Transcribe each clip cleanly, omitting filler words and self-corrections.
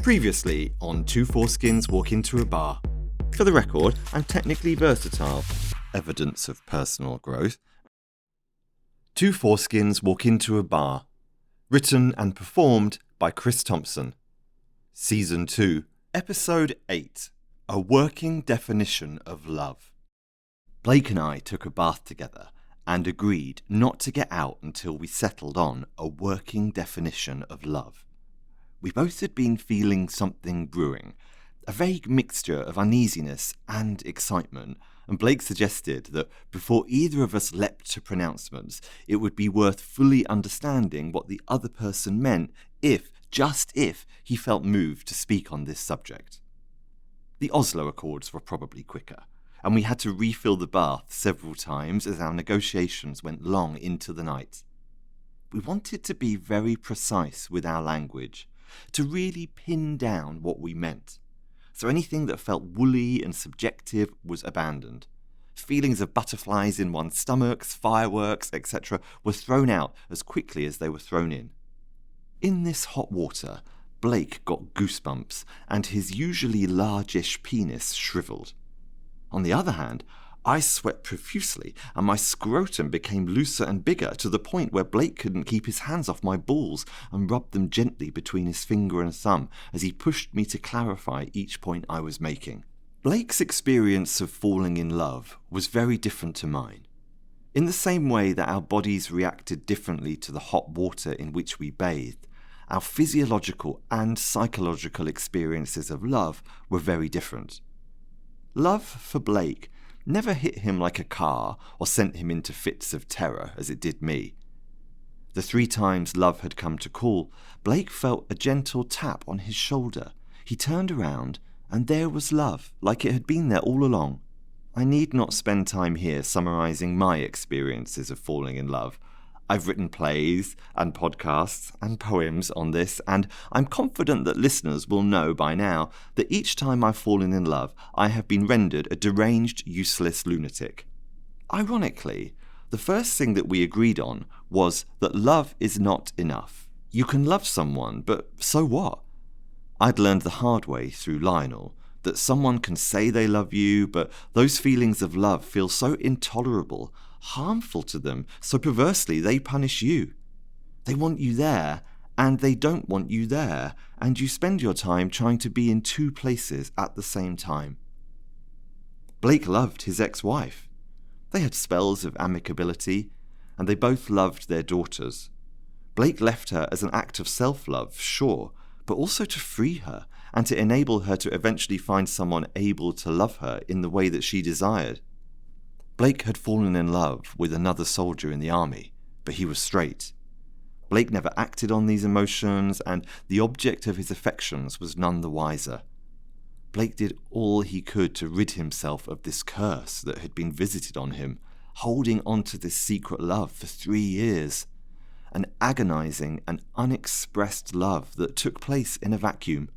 Previously on Two Foreskins Walk Into a Bar. For the record, I'm technically versatile. Evidence of personal growth. Two Foreskins Walk Into a Bar. Written and performed by Chris Thompson. Season 2, Episode 8. A Working Definition of Love. Blake and I took a bath together and agreed not to get out until we settled on a working definition of love. We both had been feeling something brewing, a vague mixture of uneasiness and excitement, and Blake suggested that before either of us leapt to pronouncements, it would be worth fully understanding what the other person meant if, just if, he felt moved to speak on this subject. The Oslo Accords were probably quicker, and we had to refill the bath several times as our negotiations went long into the night. We wanted to be very precise with our language, to really pin down what we meant. So anything that felt woolly and subjective was abandoned. Feelings of butterflies in one's stomachs, fireworks, etc. were thrown out as quickly as they were thrown in. In this hot water, Blake got goosebumps and his usually largish penis shriveled. On the other hand, I sweat profusely and my scrotum became looser and bigger to the point where Blake couldn't keep his hands off my balls and rubbed them gently between his finger and thumb as he pushed me to clarify each point I was making. Blake's experience of falling in love was very different to mine. In the same way that our bodies reacted differently to the hot water in which we bathed, our physiological and psychological experiences of love were very different. Love for Blake never hit him like a car or sent him into fits of terror as it did me. The 3 times love had come to call, Blake felt a gentle tap on his shoulder. He turned around, and there was love, like it had been there all along. I need not spend time here summarising my experiences of falling in love. I've written plays and podcasts and poems on this, and I'm confident that listeners will know by now that each time I've fallen in love, I have been rendered a deranged, useless lunatic. Ironically, the first thing that we agreed on was that love is not enough. You can love someone, but so what? I'd learned the hard way through Lionel that someone can say they love you, but those feelings of love feel so intolerable, harmful to them, so perversely they punish you. They want you there, and they don't want you there, and you spend your time trying to be in 2 places at the same time. Blake loved his ex-wife. They had spells of amicability, and they both loved their daughters. Blake left her as an act of self-love, sure, but also to free her, and to enable her to eventually find someone able to love her in the way that she desired. Blake had fallen in love with another soldier in the army, but he was straight. Blake never acted on these emotions, and the object of his affections was none the wiser. Blake did all he could to rid himself of this curse that had been visited on him, holding on to this secret love for 3 years. An agonizing and unexpressed love that took place in a vacuum.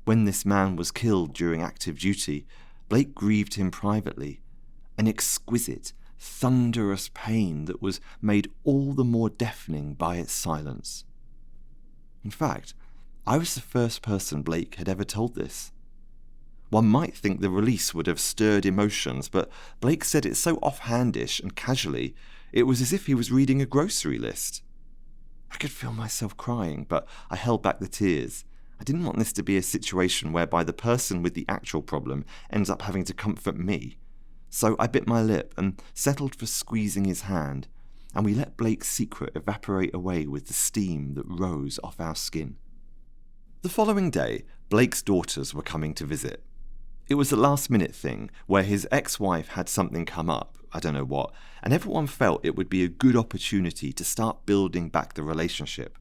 When this man was killed during active duty, Blake grieved him privately. An exquisite, thunderous pain that was made all the more deafening by its silence. In fact, I was the first person Blake had ever told this. One might think the release would have stirred emotions, but Blake said it so offhandish and casually, it was as if he was reading a grocery list. I could feel myself crying, but I held back the tears. I didn't want this to be a situation whereby the person with the actual problem ends up having to comfort me. So I bit my lip and settled for squeezing his hand, and we let Blake's secret evaporate away with the steam that rose off our skin. The following day, Blake's daughters were coming to visit. It was a last-minute thing where his ex-wife had something come up, I don't know what, and everyone felt it would be a good opportunity to start building back the relationship.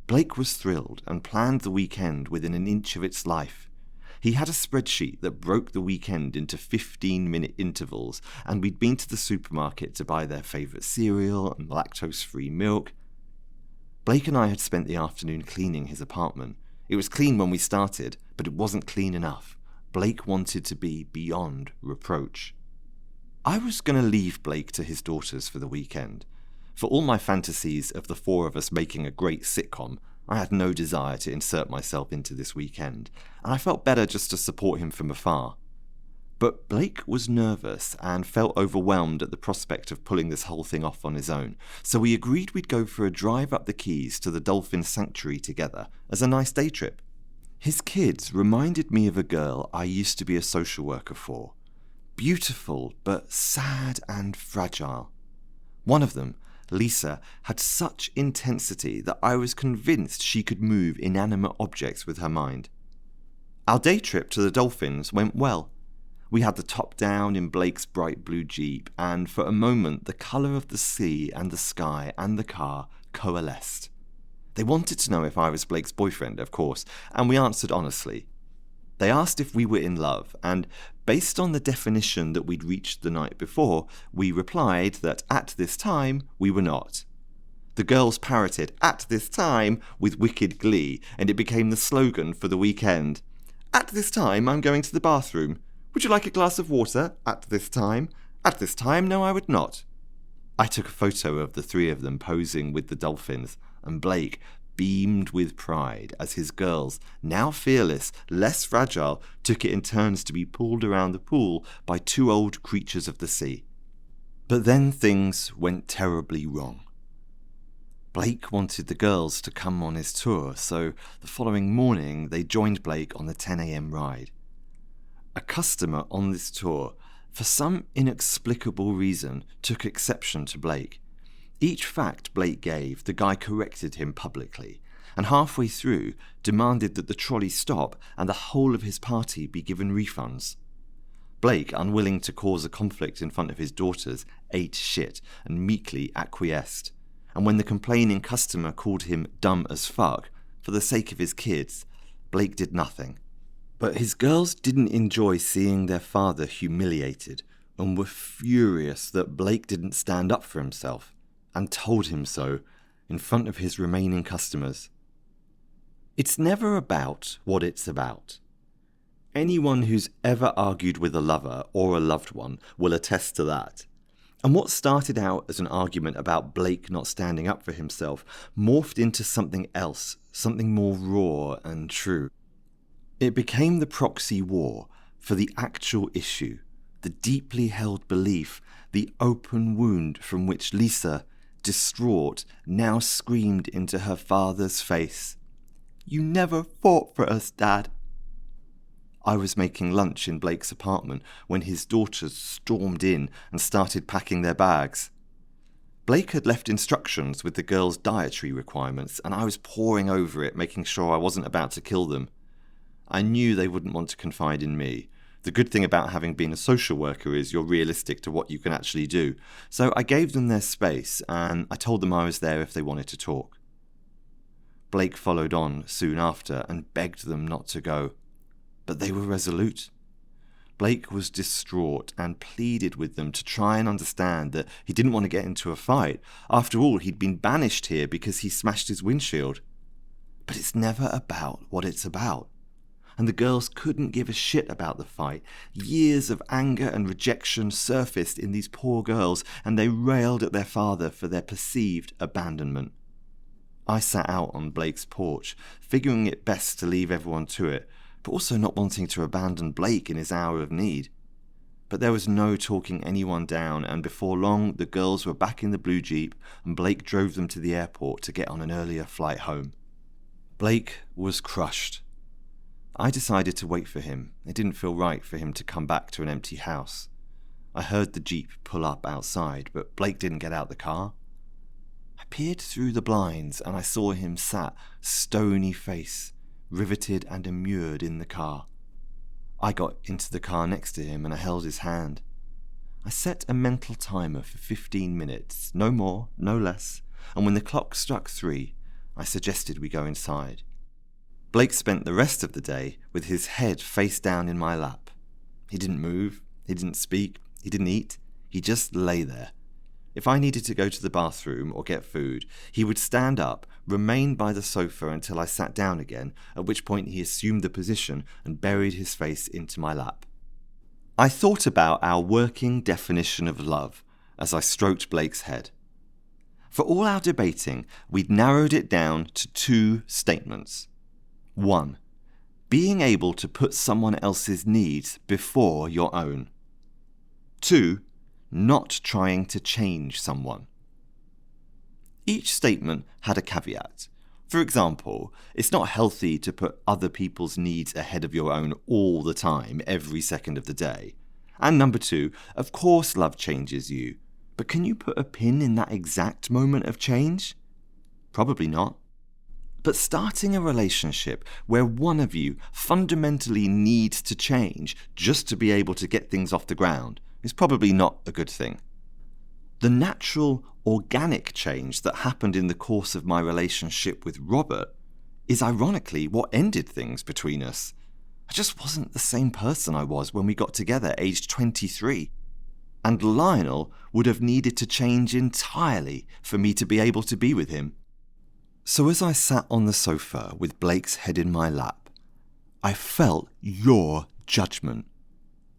Blake was thrilled and planned the weekend within an inch of its life. He had a spreadsheet that broke the weekend into 15-minute intervals, and we'd been to the supermarket to buy their favourite cereal and lactose-free milk. Blake and I had spent the afternoon cleaning his apartment. It was clean when we started, but it wasn't clean enough. Blake wanted to be beyond reproach. I was going to leave Blake to his daughters for the weekend. For all my fantasies of the 4 of us making a great sitcom, I had no desire to insert myself into this weekend, and I felt better just to support him from afar. But Blake was nervous and felt overwhelmed at the prospect of pulling this whole thing off on his own, so we agreed we'd go for a drive up the Keys to the Dolphin Sanctuary together as a nice day trip. His kids reminded me of a girl I used to be a social worker for. Beautiful, but sad and fragile. One of them, Lisa, had such intensity that I was convinced she could move inanimate objects with her mind. Our day trip to the Dolphins went well. We had the top down in Blake's bright blue Jeep, and for a moment the colour of the sea and the sky and the car coalesced. They wanted to know if I was Blake's boyfriend, of course, and we answered honestly. They asked if we were in love, and based on the definition that we'd reached the night before, we replied that at this time we were not. The girls parroted "at this time" with wicked glee, and it became the slogan for the weekend. "At this time I'm going to the bathroom. Would you like a glass of water? At this time. At this time, no, I would not." I took a photo of the three of them posing with the dolphins, and Blake beamed with pride as his girls, now fearless, less fragile, took it in turns to be pulled around the pool by two old creatures of the sea. But then things went terribly wrong. Blake wanted the girls to come on his tour, so the following morning they joined Blake on the 10 a.m. ride. A customer on this tour, for some inexplicable reason, took exception to Blake. Each fact Blake gave, the guy corrected him publicly, and halfway through demanded that the trolley stop and the whole of his party be given refunds. Blake, unwilling to cause a conflict in front of his daughters, ate shit and meekly acquiesced. And when the complaining customer called him dumb as fuck, for the sake of his kids, Blake did nothing. But his girls didn't enjoy seeing their father humiliated and were furious that Blake didn't stand up for himself, and told him so in front of his remaining customers. It's never about what it's about. Anyone who's ever argued with a lover or a loved one will attest to that. And what started out as an argument about Blake not standing up for himself morphed into something else, something more raw and true. It became the proxy war for the actual issue, the deeply held belief, the open wound from which Lisa, distraught, now screamed into her father's face, "You never fought for us, Dad." I was making lunch in Blake's apartment when his daughters stormed in and started packing their bags. Blake had left instructions with the girls' dietary requirements, and I was poring over it, making sure I wasn't about to kill them. I knew they wouldn't want to confide in me. The good thing about having been a social worker is you're realistic to what you can actually do. So I gave them their space, and I told them I was there if they wanted to talk. Blake followed on soon after and begged them not to go. But they were resolute. Blake was distraught and pleaded with them to try and understand that he didn't want to get into a fight. After all, he'd been banished here because he smashed his windshield. But it's never about what it's about. And the girls couldn't give a shit about the fight. Years of anger and rejection surfaced in these poor girls, and they railed at their father for their perceived abandonment. I sat out on Blake's porch, figuring it best to leave everyone to it, but also not wanting to abandon Blake in his hour of need. But there was no talking anyone down, and before long the girls were back in the blue Jeep, and Blake drove them to the airport to get on an earlier flight home. Blake was crushed. I decided to wait for him. It didn't feel right for him to come back to an empty house. I heard the Jeep pull up outside, but Blake didn't get out the car. I peered through the blinds and I saw him sat, stony face, riveted and immured in the car. I got into the car next to him and I held his hand. I set a mental timer for 15 minutes, no more, no less, and when the clock struck 3, I suggested we go inside. Blake spent the rest of the day with his head face down in my lap. He didn't move, he didn't speak, he didn't eat, he just lay there. If I needed to go to the bathroom or get food, he would stand up, remain by the sofa until I sat down again, at which point he assumed the position and buried his face into my lap. I thought about our working definition of love as I stroked Blake's head. For all our debating, we'd narrowed it down to 2 statements. 1. Being able to put someone else's needs before your own. 2. Not trying to change someone. Each statement had a caveat. For example, it's not healthy to put other people's needs ahead of your own all the time, every second of the day. And number 2, of course love changes you, but can you put a pin in that exact moment of change? Probably not. But starting a relationship where one of you fundamentally needs to change just to be able to get things off the ground is probably not a good thing. The natural, organic change that happened in the course of my relationship with Robert is ironically what ended things between us. I just wasn't the same person I was when we got together aged 23. And Lionel would have needed to change entirely for me to be able to be with him. So as I sat on the sofa with Blake's head in my lap, I felt your judgment.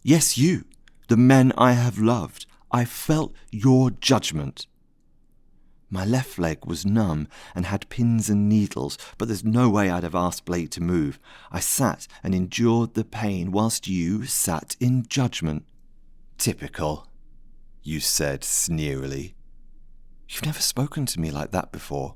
Yes, you, the men I have loved. I felt your judgment. My left leg was numb and had pins and needles, but there's no way I'd have asked Blake to move. I sat and endured the pain whilst you sat in judgment. Typical, you said sneerily. You've never spoken to me like that before.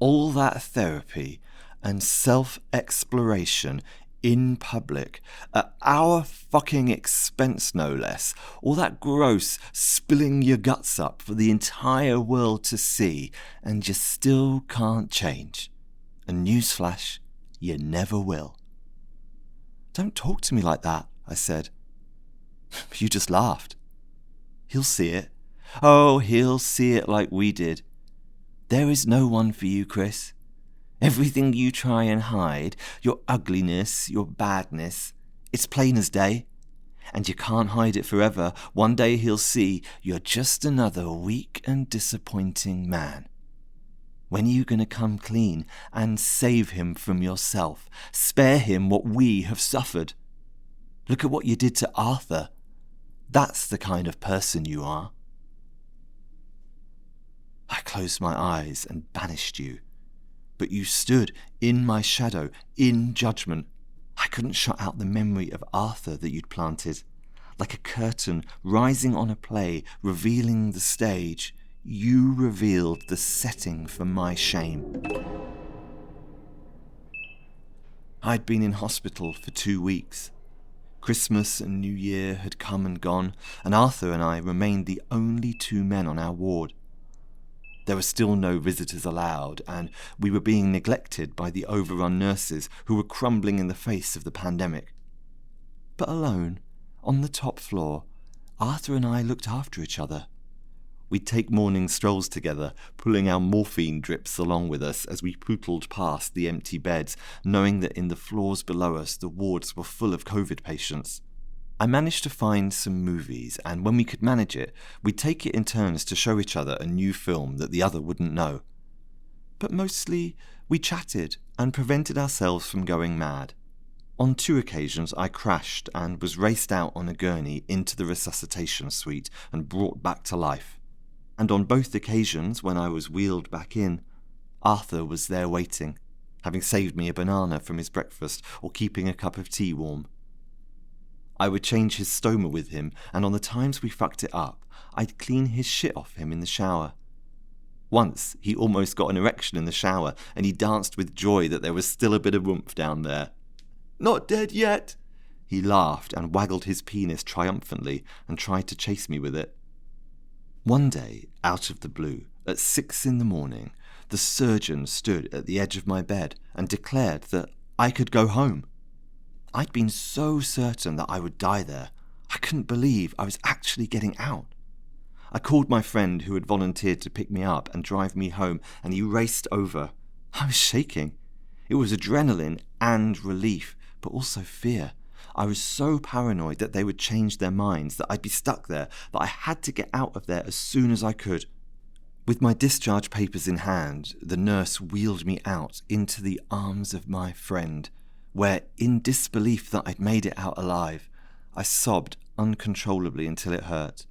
All that therapy and self-exploration in public, at our fucking expense no less, all that gross spilling your guts up for the entire world to see, and you still can't change. And newsflash, you never will. Don't talk to me like that, I said. You just laughed. He'll see it. Oh, he'll see it like we did. There is no one for you, Chris. Everything you try and hide, your ugliness, your badness, it's plain as day. And you can't hide it forever. One day he'll see you're just another weak and disappointing man. When are you going to come clean and save him from yourself? Spare him what we have suffered? Look at what you did to Arthur. That's the kind of person you are. I closed my eyes and banished you. But you stood in my shadow, in judgment. I couldn't shut out the memory of Arthur that you'd planted. Like a curtain rising on a play, revealing the stage, you revealed the setting for my shame. I'd been in hospital for 2 weeks. Christmas and New Year had come and gone, and Arthur and I remained the only 2 men on our ward. There were still no visitors allowed, and we were being neglected by the overrun nurses who were crumbling in the face of the pandemic. But alone, on the top floor, Arthur and I looked after each other. We'd take morning strolls together, pulling our morphine drips along with us as we pootled past the empty beds, knowing that in the floors below us the wards were full of COVID patients. I managed to find some movies, and when we could manage it, we'd take it in turns to show each other a new film that the other wouldn't know. But mostly, we chatted and prevented ourselves from going mad. On 2 occasions I crashed and was raced out on a gurney into the resuscitation suite and brought back to life. And on both occasions, when I was wheeled back in, Arthur was there waiting, having saved me a banana from his breakfast or keeping a cup of tea warm. I would change his stoma with him, and on the times we fucked it up, I'd clean his shit off him in the shower. Once, he almost got an erection in the shower, and he danced with joy that there was still a bit of oomph down there. Not dead yet! He laughed and waggled his penis triumphantly and tried to chase me with it. One day, out of the blue, at 6 a.m, the surgeon stood at the edge of my bed and declared that I could go home. I'd been so certain that I would die there. I couldn't believe I was actually getting out. I called my friend who had volunteered to pick me up and drive me home, and he raced over. I was shaking. It was adrenaline and relief, but also fear. I was so paranoid that they would change their minds, that I'd be stuck there, that I had to get out of there as soon as I could. With my discharge papers in hand, the nurse wheeled me out into the arms of my friend, where, in disbelief that I'd made it out alive, I sobbed uncontrollably until it hurt.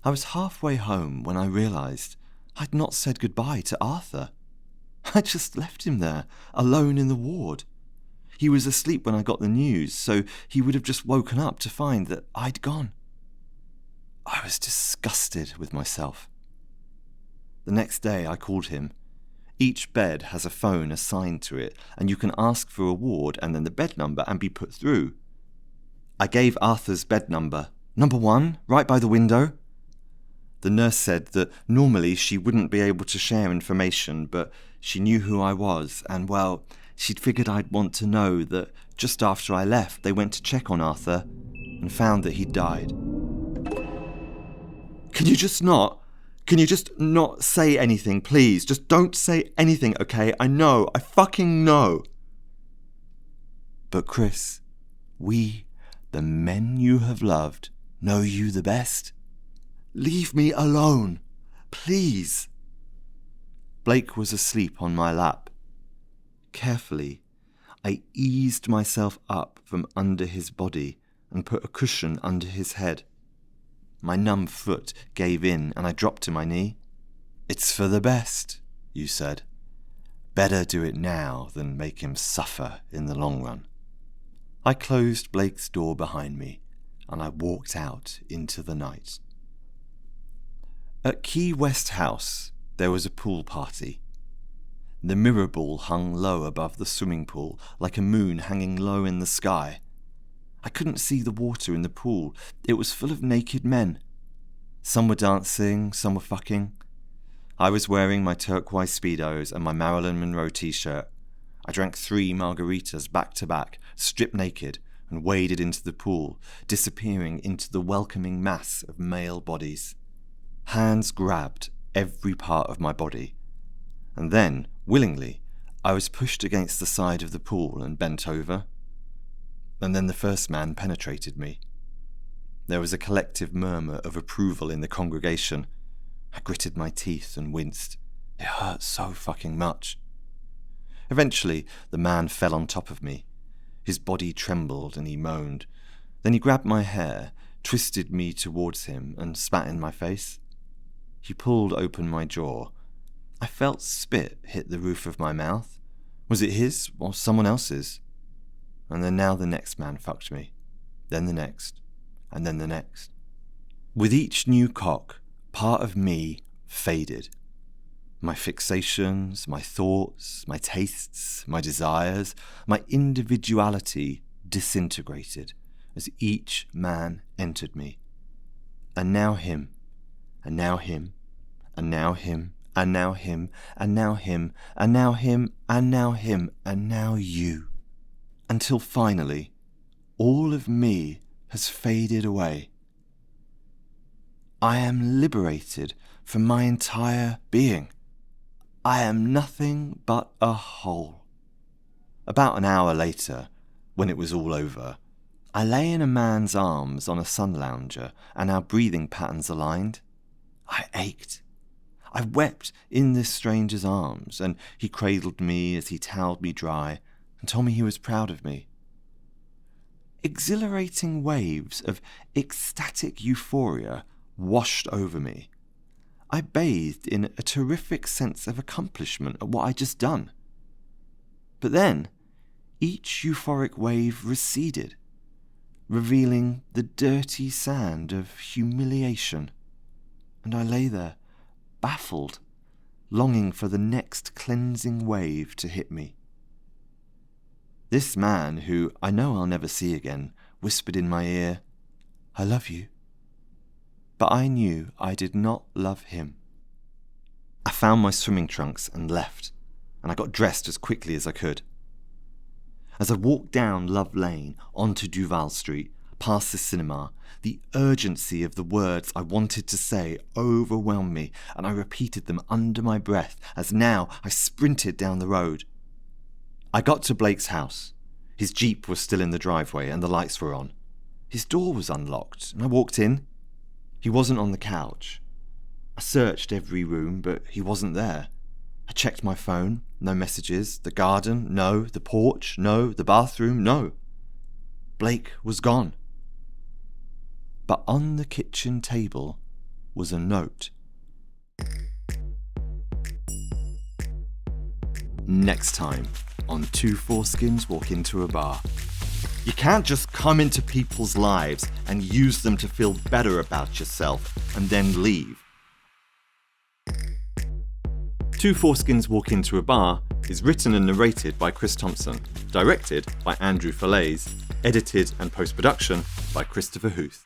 I was halfway home when I realised I'd not said goodbye to Arthur. I just left him there, alone in the ward. He was asleep when I got the news, so he would have just woken up to find that I'd gone. I was disgusted with myself. The next day I called him. Each bed has a phone assigned to it, and you can ask for a ward and then the bed number and be put through. I gave Arthur's bed number, number 1, right by the window. The nurse said that normally she wouldn't be able to share information, but she knew who I was, and well, she'd figured I'd want to know that just after I left, they went to check on Arthur and found that he'd died. Can you just not say anything, please? Just don't say anything, okay? I know, I fucking know. But Chris, we, the men you have loved, know you the best. Leave me alone, please. Blake was asleep on my lap. Carefully, I eased myself up from under his body and put a cushion under his head. My numb foot gave in and I dropped to my knee. It's for the best, you said. Better do it now than make him suffer in the long run. I closed Blake's door behind me and I walked out into the night. At Key West House, there was a pool party. The mirror ball hung low above the swimming pool, like a moon hanging low in the sky. I couldn't see the water in the pool. It was full of naked men. Some were dancing, some were fucking. I was wearing my turquoise Speedos and my Marilyn Monroe t-shirt. I drank 3 margaritas back to back, stripped naked, and waded into the pool, disappearing into the welcoming mass of male bodies. Hands grabbed every part of my body, and then, willingly, I was pushed against the side of the pool and bent over. And then the first man penetrated me. There was a collective murmur of approval in the congregation. I gritted my teeth and winced. It hurt so fucking much. Eventually, the man fell on top of me. His body trembled and he moaned. Then he grabbed my hair, twisted me towards him, and spat in my face. He pulled open my jaw. I felt spit hit the roof of my mouth. Was it his or someone else's? And then now the next man fucked me. Then the next. And then the next. With each new cock, part of me faded. My fixations, my thoughts, my tastes, my desires, my individuality disintegrated as each man entered me. And now him, and now him, and now him, and now him, and now him, and now him, and now him, and now you. Until finally, all of me has faded away. I am liberated from my entire being. I am nothing but a whole. About an hour later, when it was all over, I lay in a man's arms on a sun lounger and our breathing patterns aligned. I ached. I wept in this stranger's arms, and he cradled me as he toweled me dry and told me he was proud of me. Exhilarating waves of ecstatic euphoria washed over me. I bathed in a terrific sense of accomplishment at what I'd just done. But then, each euphoric wave receded, revealing the dirty sand of humiliation, and I lay there, baffled, longing for the next cleansing wave to hit me. This man, who I know I'll never see again, whispered in my ear, "I love you." But I knew I did not love him. I found my swimming trunks and left, and I got dressed as quickly as I could. As I walked down Love Lane onto Duval Street, past the cinema, the urgency of the words I wanted to say overwhelmed me, and I repeated them under my breath as now I sprinted down the road. I got to Blake's house. His Jeep was still in the driveway and the lights were on. His door was unlocked, and I walked in. He wasn't on the couch. I searched every room, but he wasn't there. I checked my phone, no messages. The garden, no. The porch, no. The bathroom, no. Blake was gone. But on the kitchen table, was a note. Next time on Two Foreskins Walk Into a Bar. You can't just come into people's lives and use them to feel better about yourself and then leave. Two Foreskins Walk Into a Bar is written and narrated by Chris Thompson, directed by Andrew Falaise, edited and post-production by Christopher Huth.